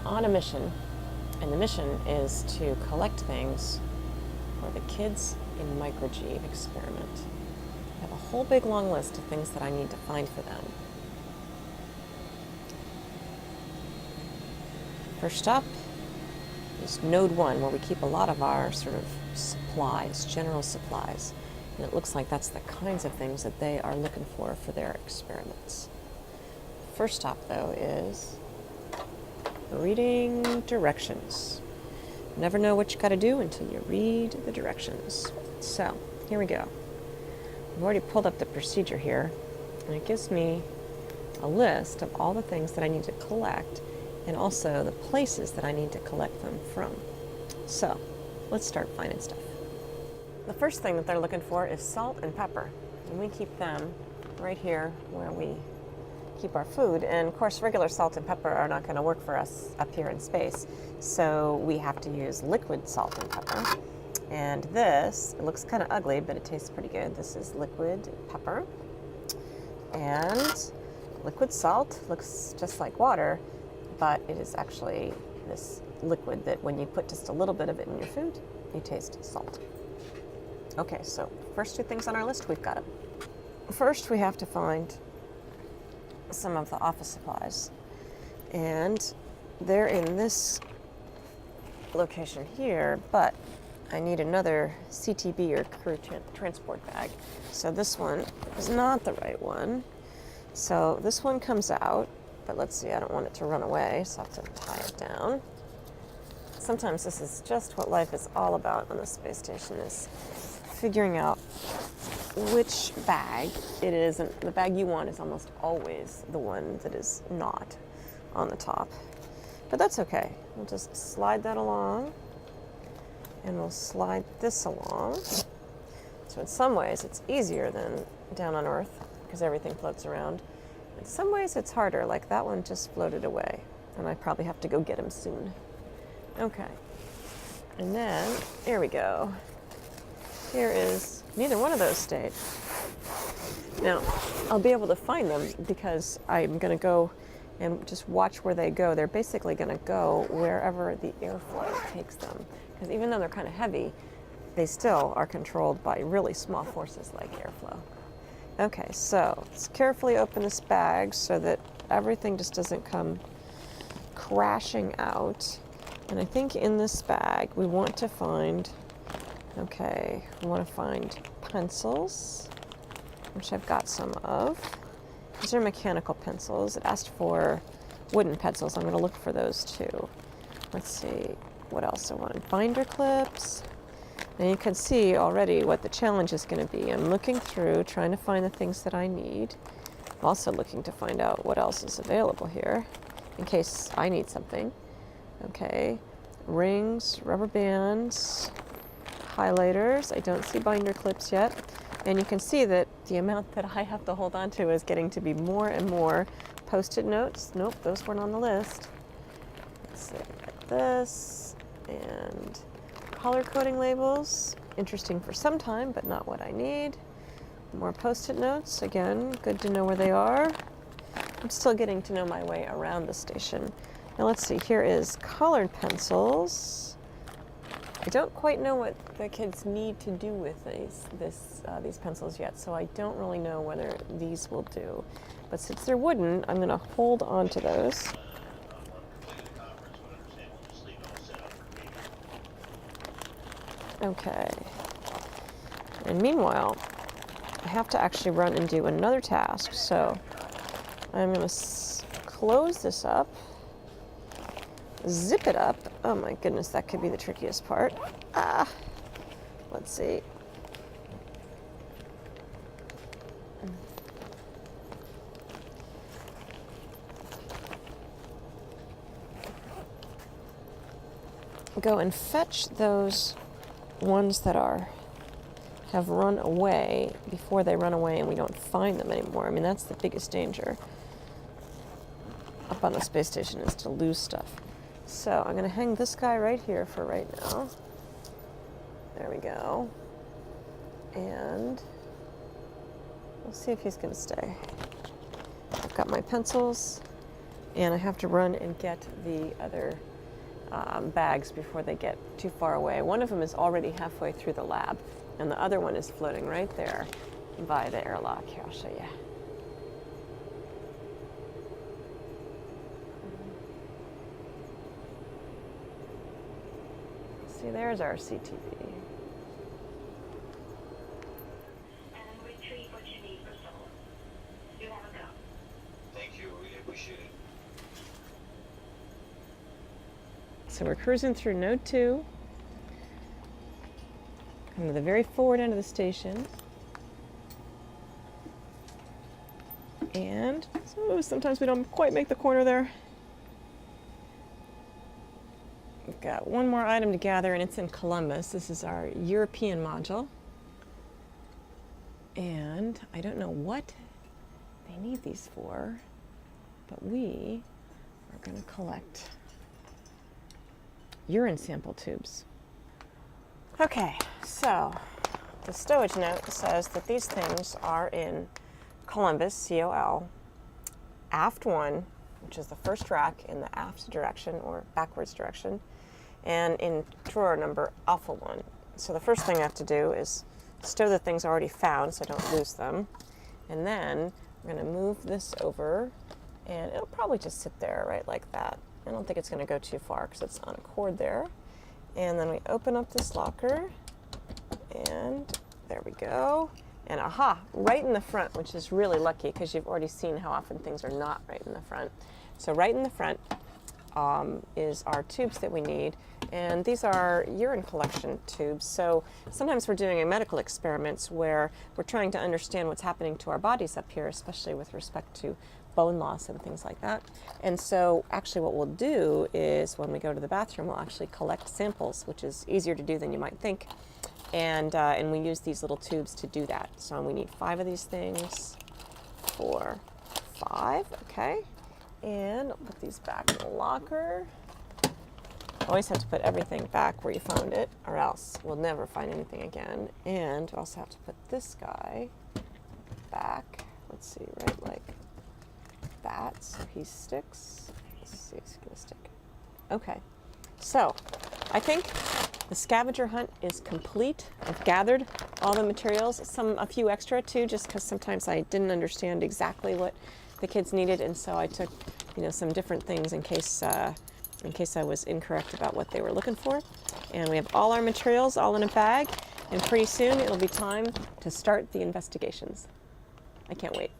on a mission, and the mission is to collect things for the Kids in Microjeep experiment. I have a whole big long list of things that I need to find for them. First up is Node 1, where we keep a lot of our sort of supplies, general supplies. And it looks like that's the kinds of things that they are looking for their experiments. First stop, though, is reading directions. Never know what you got to do until you read the directions. So, here we go. I've already pulled up the procedure here, and it gives me a list of all the things that I need to collect and also the places that I need to collect them from. So, let's start finding stuff. The first thing that they're looking for is salt and pepper, and we keep them right here where we keep our food. And of course, regular salt and pepper are not going to work for us up here in space, so we have to use liquid salt and pepper. And this, it looks kind of ugly, but it tastes pretty good. This is liquid pepper. And liquid salt looks just like water, but it is actually this liquid that when you put just a little bit of it in your food, you taste salt. Okay, so first two things on our list, we've got them. First, we have to find some of the office supplies, and they're in this location here, but I need another CTB or crew transport bag. So this one is not the right one. So this one comes out, but let's see, I don't want it to run away, so I have to tie it down. Sometimes this is just what life is all about on the space station, is figuring out which bag it is, and the bag you want is almost always the one that is not on the top. But that's okay. We'll just slide that along, and we'll slide this along. So in some ways it's easier than down on Earth because everything floats around. In some ways it's harder, like that one just floated away, and I probably have to go get him soon. Okay. And then, here we go. Here is, neither one of those stayed. Now, I'll be able to find them because I'm going to go and just watch where they go. They're basically going to go wherever the airflow takes them. Because even though they're kind of heavy, they still are controlled by really small forces like airflow. Okay, so let's carefully open this bag so that everything just doesn't come crashing out. And I think in this bag we want to find, okay, we want to find pencils, which I've got some of. These are mechanical pencils. It asked for wooden pencils. I'm going to look for those too. Let's see what else I want. Binder clips. And you can see already what the challenge is going to be. I'm looking through, trying to find the things that I need. I'm also looking to find out what else is available here in case I need something. Okay, rings, rubber bands, highlighters. I don't see binder clips yet. And you can see that the amount that I have to hold on to is getting to be more and more. Post-it notes. Nope, those weren't on the list. Let's see, like this. And color coding labels. Interesting for some time, but not what I need. More post-it notes. Again, good to know where they are. I'm still getting to know my way around the station. Now let's see, here is colored pencils. I don't quite know what the kids need to do with these pencils yet, so I don't really know whether these will do. But since they're wooden, I'm going to hold on to those. Okay. And meanwhile, I have to actually run and do another task, so I'm going to close this up. Zip it up. Oh my goodness, that could be the trickiest part. Let's see. Go and fetch those ones that have run away before they run away and we don't find them anymore. I mean, that's the biggest danger up on the space station, is to lose stuff. So I'm going to hang this guy right here for right now. There we go. And we'll see if he's going to stay. I've got my pencils. And I have to run and get the other bags before they get too far away. One of them is already halfway through the lab, and the other one is floating right there by the airlock. Here, I'll show you. See, there's our CTV. And retrieve what you need for Soul. You have a go. Thank you. We appreciate it. So we're cruising through Node 2, coming to the very forward end of the station. And so sometimes we don't quite make the corner there. We've got one more item to gather, and it's in Columbus. This is our European module. And I don't know what they need these for, but we are going to collect urine sample tubes. Okay, so the stowage note says that these things are in Columbus, COL, aft 1, which is the first rack in the aft direction or backwards direction, and in drawer number alpha 1. So the first thing I have to do is stow the things already found so I don't lose them. And then I'm going to move this over, and it'll probably just sit there right like that. I don't think it's going to go too far because it's on a cord there. And then we open up this locker, and there we go. And aha, right in the front, which is really lucky because you've already seen how often things are not right in the front. So right in the front is our tubes that we need. And these are urine collection tubes. So sometimes we're doing medical experiments where we're trying to understand what's happening to our bodies up here, especially with respect to bone loss and things like that. And so actually what we'll do is when we go to the bathroom, we'll actually collect samples, which is easier to do than you might think. And we use these little tubes to do that. So we need 5 of these things. 4, 5, okay. And I'll put these back in the locker. Always have to put everything back where you found it, or else we'll never find anything again. And also have to put this guy back. Let's see, right like that, so he sticks. Let's see, he's gonna stick. Okay, so I think the scavenger hunt is complete. I've gathered all the materials, a few extra too, just because sometimes I didn't understand exactly what the kids needed, and so I took, some different things in case I was incorrect about what they were looking for. And we have all our materials all in a bag, and pretty soon it'll be time to start the investigations. I can't wait.